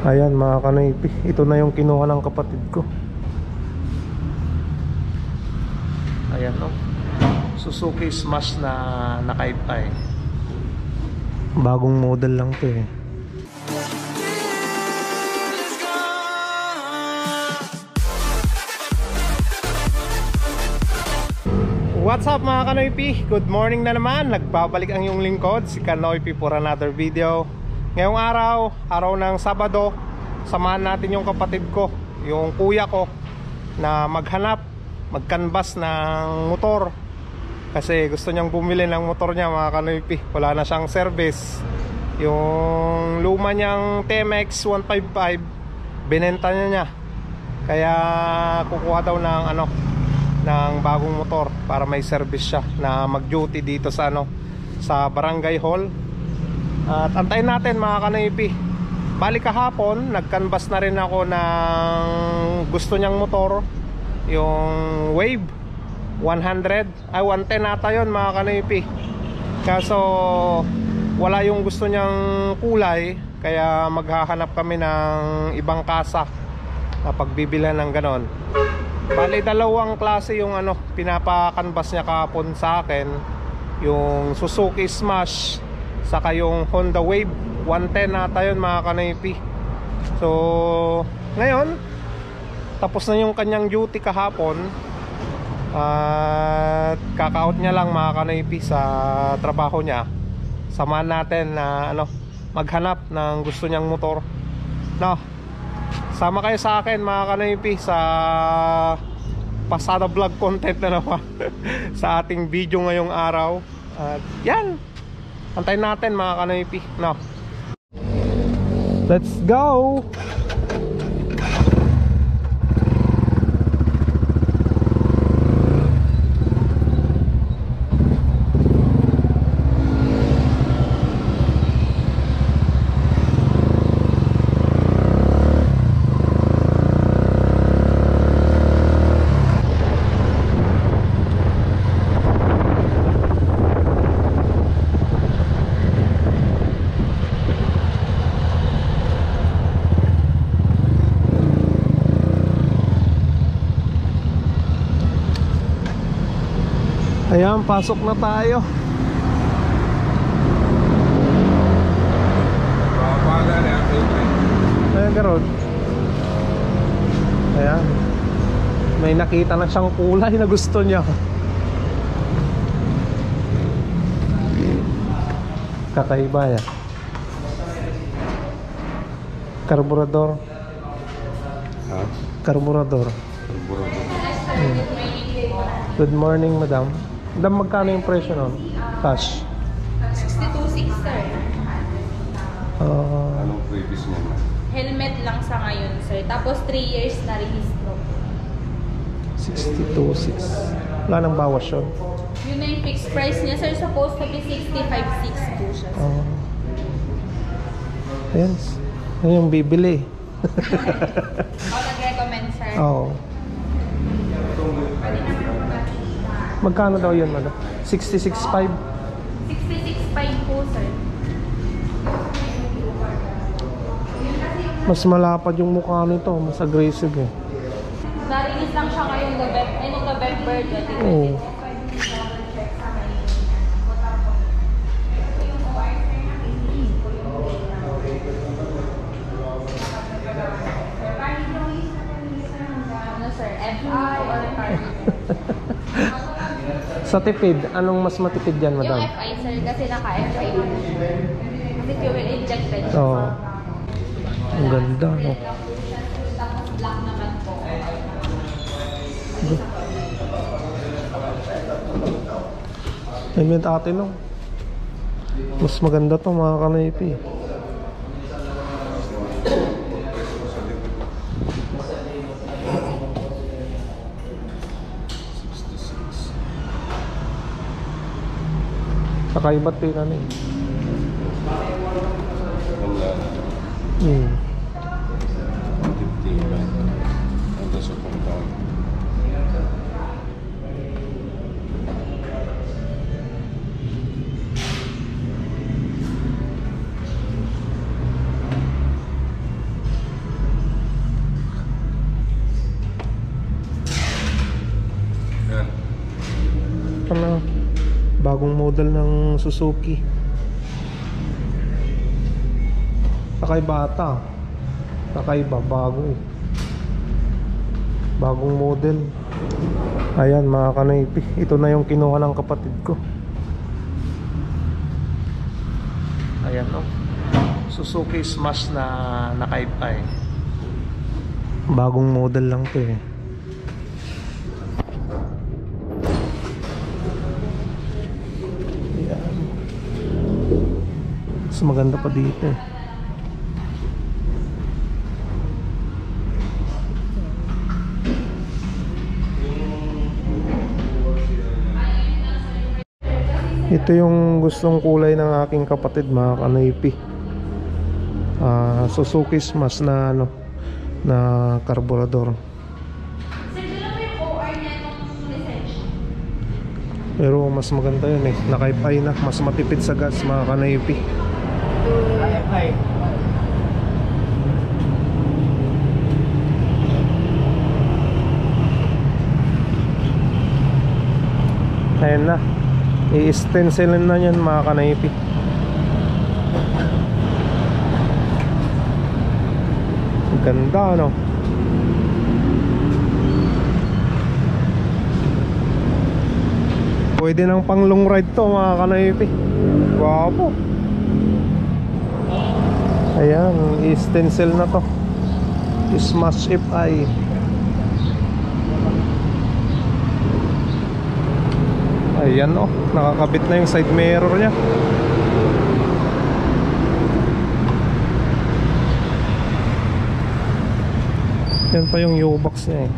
Ayan mga kanoypi, ito na yung kinuha ng kapatid ko. Ayan no, Suzuki Smash na nakaipay. Bagong model lang to eh. What's up mga kanoypi? Good morning na naman. Nagbabalik ang iyong lingkod, si Kanoypi, for another video. Ngayong araw ng Sabado, samahan natin yung kapatid ko, yung kuya ko, na mag-canvas ng motor. Kasi gusto niyang bumili ng motor niya mga kanoypi. Wala na siyang service. Yung luma niyang TMX 155 binenta niya. Kaya kukuha daw ng bagong motor para may service siya na mag-duty dito sa sa barangay hall. At antayin natin mga kanoypi. Balik kahapon, nag-canvas na rin ako ng gusto niyang motor, yung Wave 110 ata yun mga kanoypi. Kaso wala yung gusto niyang kulay, kaya maghahanap kami ng ibang kasa na pagbibilan ng ganon. Bali dalawang klase yung pinapa-canvas niya kahapon sa akin, yung Suzuki Smash saka yung Honda Wave 110 ata yun mga kanoypi. So ngayon tapos na yung kanyang duty kahapon at kaka-out niya lang mga kanoypi sa trabaho niya. Samahan natin na maghanap ng gusto niyang motor. Sama kayo sa akin mga kanoypi sa pasada vlog content na naman sa ating video ngayong araw. At yan, antayin natin mga kanoypi. Let's go! Ayan, pasok na tayo. Ayan, garod. Ayan, may nakita na siyang kulay na gusto niya. Kakaiba yan. Karburador. Karburador. Good morning, madam. Madam, magkano yung presyo nun? Cash? 62.6 sir. Anong previous mo? Helmet lang sa ngayon sir. Tapos 3 years na rehistro. 62.6. Wala nang bawas yun. Yun na yung fixed price niya sir. Supposed to be 65.62 siya sir. Ayan. Ayan yung bibili. Nag-recommend sir. Oo. Magkano daw yun, madam? 66.5? 66.5 po sir. Mas malapad yung mukha nito. Mas aggressive eh. Narinis lang siya ngayong November 2020. Oo. Ano sir? FI or card? Sa tipid, anong mas matipid yan, madam? Yung FI sir, kasi naka-FI naman siya. Kasi fuel injected siya. Oo. Ang ganda, no? Tapos black naman po. Ayun atin, no? Mas maganda to mga kanoypi. Kakaibat din ano eh. model ng Suzuki. Kakaiba ata. Kakaiba, bago. Bagong model. Ayan mga kanoypi, ito na yung kinuha ng kapatid ko. Ayan o, Suzuki Smash na nakaipay. Bagong model lang to eh. Ayan. Mas maganda pa dito eh. Ito yung gustong kulay ng aking kapatid mga kanoypi. Suzuki Smash na ano, na karburador. Pero mas maganda yun eh, nakaipay na, mas matipid sa gas mga kanoypi. Ayan na, i-stencilin na yan mga kanoypi. Ganda no. Pwede nang pang long ride to mga kanoypi. Guwapo. Ayan, i-stencil na to. Smash FI. Ayan oh, nakakabit na yung side mirror nya. Yan pa yung U-box nya eh.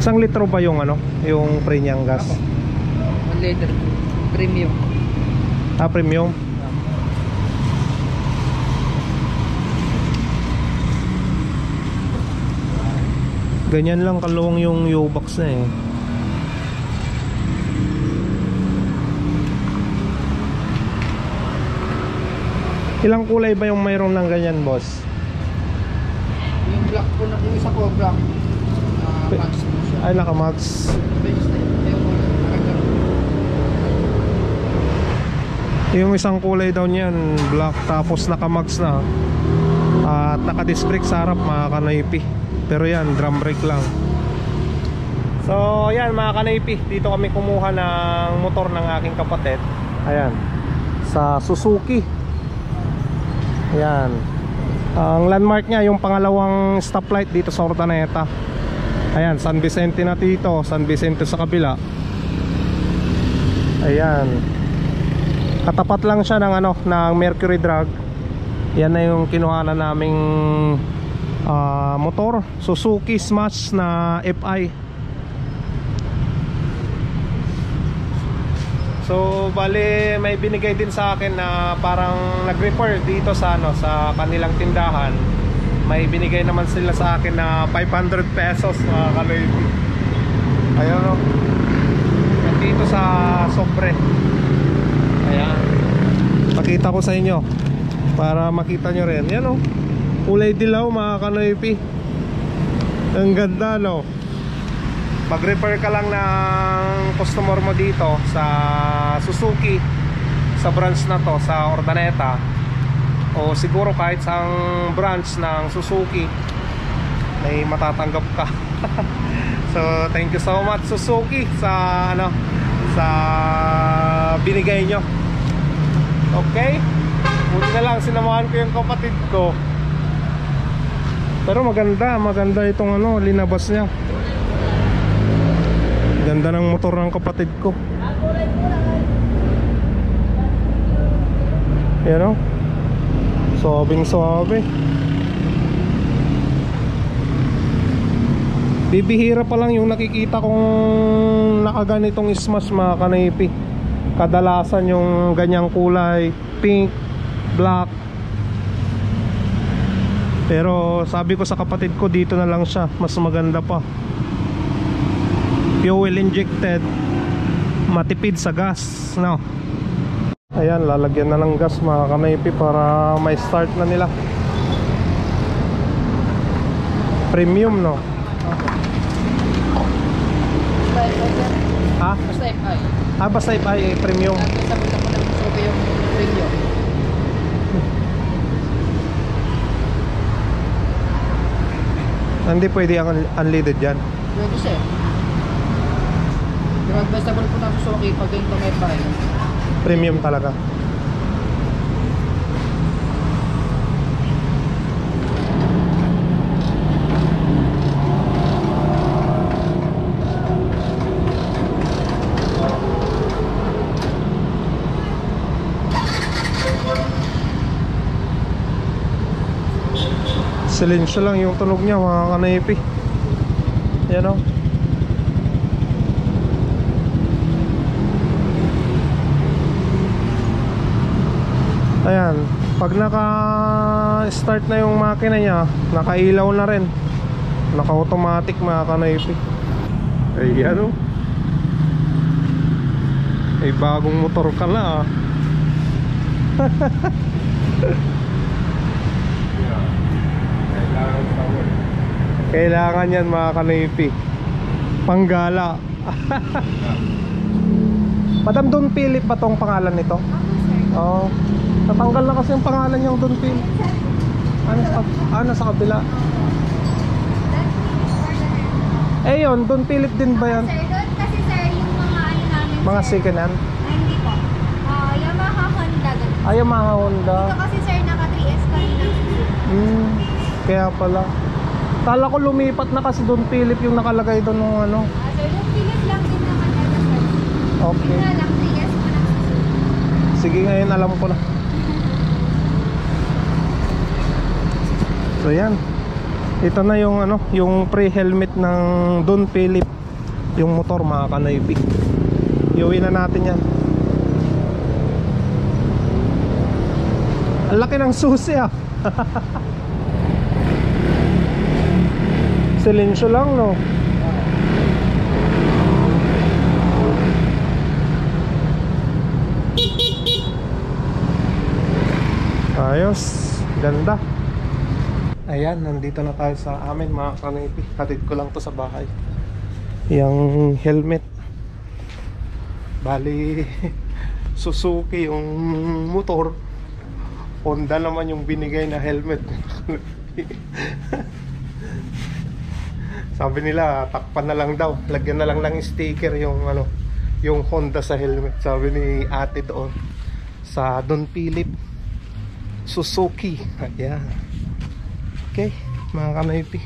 Isang litro ba yung ano, yung pre niyang gas? 1 liter premium. Premium. Ganyan lang kaluwang yung U-box na eh. Ilang kulay ba yung mayroon ng ganyan, boss? Yung black po na, yung isa ko black. Max po siya. Ay, naka-max. Yung isang kulay daw niyan, black, tapos naka-max na. At naka-disc brake sa harap mga kanoypi. Pero yan, drum brake lang. So yan mga kanoypi, dito kami kumuha ng motor ng aking kapatid. Ayan, sa Suzuki. Ayan, ang landmark niya yung pangalawang stoplight dito sa Urdaneta. Ayan, San Vicente na dito, San Vicente sa kabila. Ayan, katapat lang siya ng ano, ng Mercury Drug. Yan na yung kinuha na naming motor, Suzuki Smash na FI. So bali may binigay din sa akin na parang nag-refer dito sa ano, sa kanilang tindahan. May binigay naman sila sa akin na 500 pesos mga kaloypi. Ayun o, dito sa Sobre. Ayan, pakita ko sa inyo para makita nyo rin. Yan o, kulay dilaw mga kanoypi. Ang ganda no. Mag-refer ka lang ng customer mo dito sa Suzuki, sa branch na to sa Urdaneta, o siguro kahit sa branch ng Suzuki, may matatanggap ka. So thank you so much Suzuki sa ano, sa binigay nyo. Okay, buti na lang sinamahan ko yung kapatid ko. Pero maganda itong ano, linabas nya. Ganda ng motor ng kapatid ko. Yan o, sobing sobe. Bibihira pa lang yung nakikita kong nakaganitong Smash mga kanoypi. Kadalasan yung ganyang kulay, pink, black. Pero sabi ko sa kapatid ko, dito na lang siya, mas maganda pa. Fuel injected, matipid sa gas no? Ayan, lalagyan na ng gas mga kanoypi para may start na nila. Premium no? FI yan. Ha? Basta FI. Ah, basta FI premium. Nagkasabot ako ng Suzuki yung premium. Hindi pwede ang unleaded dyan. Pwede siya. Yung adjustable po ng Suzuki pag ganitong FI. Premium talaga. Silensyo lang yung tunog niya mga kanaypi. Yan o. Ayan, pag naka-start na yung makina niya, nakailaw na rin. Naka-automatic mga kanaypi. Ayan o. Ay bagong motor ka na ah. Kailangan yan mga kanaypi. Panggala. Madam Don Philip ba tong pangalan nito? Oo. Natanggal na kasi yung pangalan niyang Don Philip. Ano sa kabila? Eh yun, Don Philip din ba yan? Sir, doon kasi sir, yung mga ano namin Mga sir. second hand? Hindi po. Yamaha Honda. Ganun. Ay, yung mga Honda. Dito kasi sir, naka 3S pa rin ang Kaya pala. Kala ko lumipat na kasi Don Philip yung nakalagay doon ng ano. Sir, yung Philip lang din naman ito sir. Okay. Yung nga lang 3S pa ng Suzuki. Sige, ngayon alam ko na. So yan. Ito na yung ano, yung pre-helmet ng Don Philip. Yung motor mga kanaypi. Iuwi na natin yan. Ang laki ng susi ah. Silensyo lang no. Ayos, ganda. Ayan, nandito na tayo sa amin mga kanaypi. Hatid ko lang to sa bahay. Yung helmet. Bali Suzuki yung motor. Honda naman yung binigay na helmet. Sabi nila takpan na lang daw, lagyan na lang ng sticker yung ano, yung Honda sa helmet. Sabi ni ate doon sa Don Philip Suzuki. Ayan. Okay, mga kanaypi.